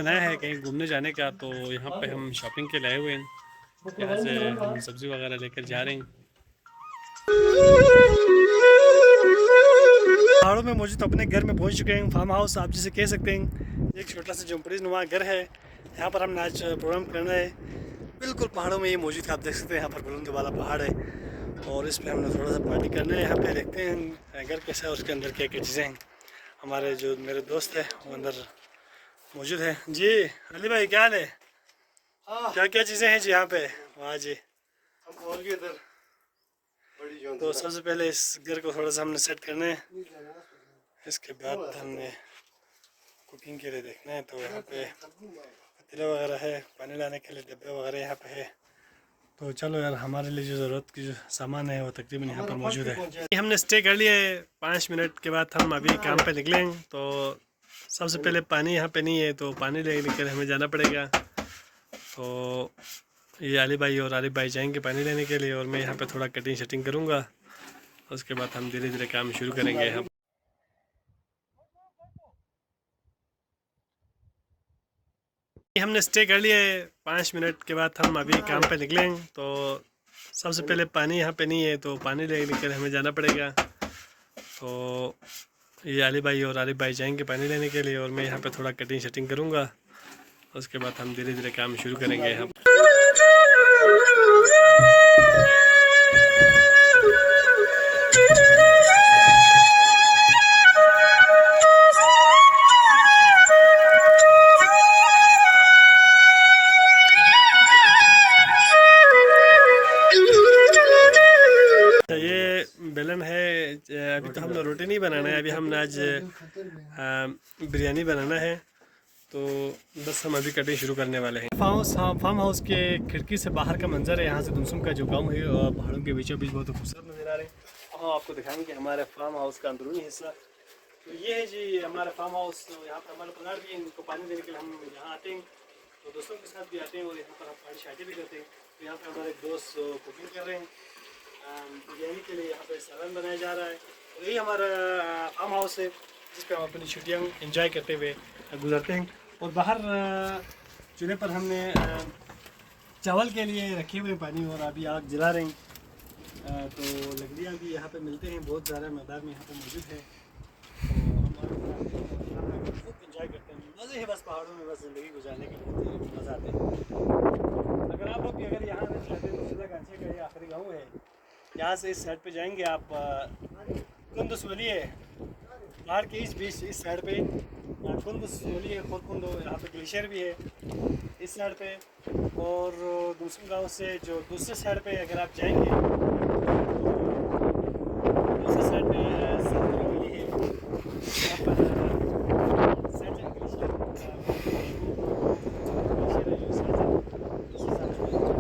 बनाया है कहीं घूमने जाने का, तो यहाँ पे हम शॉपिंग के लिए आए हुए हैं। यहाँ से हम सब्ज़ी वगैरह लेकर जा रहे हैं। पहाड़ों में मौजूद अपने घर में पहुँच चुके हैं। फार्म हाउस आप जिसे कह सकते हैं। एक छोटा सा झोंपड़ी नुमा घर है। यहाँ पर हमने आज प्रोग्राम करना है। बिल्कुल पहाड़ों में ये मौजूद है, आप देख सकते हैं। यहाँ पर बुलंद वाला पहाड़ है और इस पर हमने थोड़ा सा पार्टी करना है। यहाँ पे देखते हैं घर कैसा है, उसके अंदर क्या क्या चीज़ें हैं। हमारे जो मेरे दोस्त है वो अंदर मौजूद है। जी अली भाई क्या हाल है? क्या क्या चीज़ें हैं जी यहाँ पे? वाह जी। और भी इधर तो सबसे पहले इस घर को थोड़ा सा हमने सेट करना है। इसके बाद हमने कुकिंग के लिए देखना है। तो यहाँ पे पतीला वगैरह है, पानी लाने के लिए डब्बे वगैरह यहाँ पे है। तो चलो यार, हमारे लिए जो ज़रूरत की जो सामान है वो तकरीबन यहाँ पर मौजूद है। हमने स्टे कर लिया है। 5 मिनट के बाद हम अभी काम पे निकलेंगे। तो सबसे पहले पानी यहाँ पे नहीं है, तो पानी लेने के लिए हमें जाना पड़ेगा। तो ये अली भाई और आरिफ भाई जाएंगे पानी लेने के लिए और मैं यहाँ पे थोड़ा कटिंग शटिंग करूँगा। उसके बाद हम धीरे धीरे काम शुरू करेंगे। हम हमने स्टे कर लिया है। 5 मिनट के बाद हम अभी काम पे निकलेंगे। तो सबसे पहले पानी यहाँ पे नहीं है, तो पानी लेने के लिए हमें जाना पड़ेगा। तो ये अली भाई और आरिफ भाई जाएंगे पानी लेने के लिए और मैं यहाँ पे थोड़ा कटिंग शटिंग करूँगा। उसके बाद हम धीरे धीरे काम शुरू करेंगे। हम ये बेलन है। अभी तो हमने रोटी नहीं बनाना है, अभी हमने आज बिरयानी बनाना है। तो बस हम अभी कटिंग शुरू करने वाले हैं। फार्म हाउस के खिड़की से बाहर का मंजर है। यहाँ से दुमसुम का जो गांव है और पहाड़ों के बीचों बीच बहुत खूबसूरत नज़र आ रहे हैं। हम आपको दिखाएंगे हमारे फार्म हाउस का अंदरूनी हिस्सा। तो ये है जी हमारा फार्म हाउस। यहाँ पर हमारे प्लाट भी हैं, इनको पानी देने के लिए हम यहाँ आते हैं। तो दोस्तों के साथ भी आते हैं और यहाँ पर हम पार्टी शादी भी करते हैं। तो यहाँ पर हमारे दोस्त कुकिंग कर रहे हैं। बिरयानी के लिए यहाँ पे सालन बनाया जा रहा है। और यही हमारा फार्म हाउस है जिस पर हम अपनी छुट्टियाँ इंजॉय करते हुए गुजरते हैं। और बाहर चूल्हे पर हमने चावल के लिए रखे हुए पानी और अभी आग जला रहे हैं। तो लकड़ियाँ भी यहाँ पे मिलते हैं, बहुत ज़्यादा मैदान में यहाँ पे मौजूद है। तो हम खूब इंजॉय करते हैं। मज़े है बस पहाड़ों में, बस ज़िंदगी गुजारने के लिए मज़ा आते हैं। अगर आप लोग भी अगर यहाँ रहना चाहते हैं तो सीधागाछी का ये आखिरी गाँव है। यहाँ से इस साइड पे जाएंगे आप कुंदस वली है पहाड़ के इस बीच इस साइड पे कुंदस वली है, खोरकुंदो। यहाँ पे ग्लेशियर भी है इस साइड पे। और दूसरे गांव से जो दूसरे साइड पे अगर आप जाएंगे दूसरे साइड पे सतलुज वली है। यहाँ पर सैजन ग्लेशियर ग्लेशियर है जो सैजन दूसरे साइड पे बहुत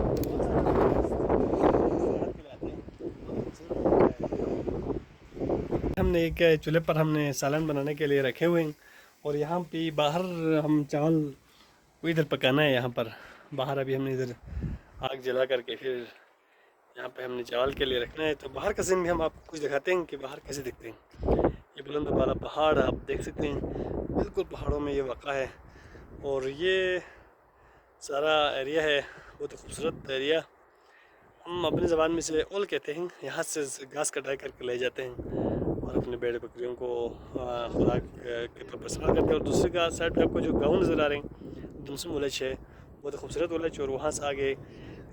हमने एक चूल्हे पर हमने सालन बनाने के लिए रखे हुए हैं। और यहाँ पे बाहर हम चावल को इधर पकाना है। यहाँ पर बाहर अभी हमने इधर आग जला करके फिर यहाँ पे हमने चावल के लिए रखना है। तो बाहर का सीन भी हम आपको कुछ दिखाते हैं कि बाहर कैसे दिखते हैं। ये बुलंद वाला पहाड़ आप देख सकते हैं, बिल्कुल पहाड़ों में ये वाक़ा है। और ये सारा एरिया है बहुत खूबसूरत एरिया। हम अपनी ज़बान में से ओल कहते हैं। यहाँ से घास कटाई करके ले जाते हैं और अपने भेड़ बकरियों को खुराक के तौर पर इस्तेमाल करते हैं। और दूसरी का साइड पे आपको जो गाँव नज़र आ रहे हैं दुमसुम विलेज है, बहुत खूबसूरत विलेज। और वहाँ से आगे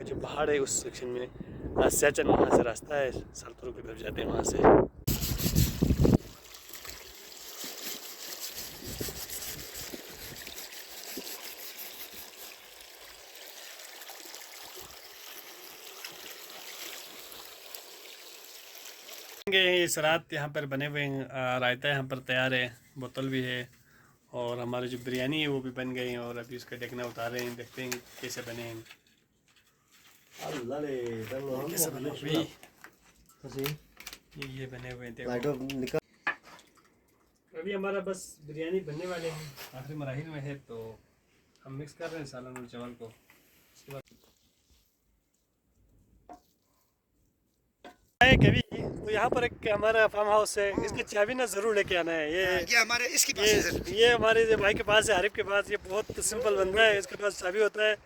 जो पहाड़ है उस सेक्शन में सैचन, वहाँ से रास्ता है सालतों की तरफ जाते हैं वहाँ से। ये सलाद यहाँ पर बने हुए हैं, रायता यहाँ पर तैयार है, बोतल भी है। और हमारी जो बिरयानी है वो भी बन गई है और अभी उसका ढकना उतार रहे हैं, देखते हैं कैसे बने हैं। कैसे बने अभी ये बने हुए हैं देखो। अभी हमारा बस बिरयानी बनने वाले हैं, आखिरी मराहिल में है। तो हम मिक्स कर रहे हैं सालन और चावल को। उसके बाद कभी कोई यहाँ पर एक हमारा फार्म हाउस है, इसकी चाबी ना ज़रूर लेके आना है। ये हमारे इसके पास है सर। ये हमारे जो भाई के पास है, आरिफ के पास, ये बहुत सिंपल बंदा है, इसके पास चाबी होता है,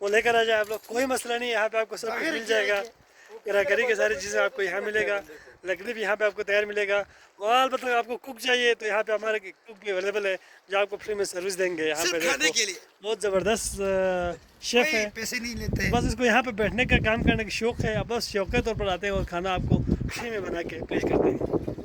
वो लेकर आ जाए आप लोग, कोई मसला नहीं है। यहाँ पे आपको सब कुछ मिल जाएगा, कारीगरी की सारी चीज़ें आपको यहाँ मिलेगा, लकड़ी भी यहाँ पे आपको तैयार मिलेगा। और मतलब आपको कुक चाहिए तो यहाँ पे हमारे कुक भी अवेलेबल है, जो आपको फ्री में सर्विस देंगे। यहाँ पे खाने के लिए बहुत ज़बरदस्त शेफ़ है, पैसे नहीं लेते। बस इसको यहाँ पे बैठने का काम करने का शौक़ है, बस शौक के तौर पर आते हैं और खाना आपको फ्री में बना के पेश करते हैं।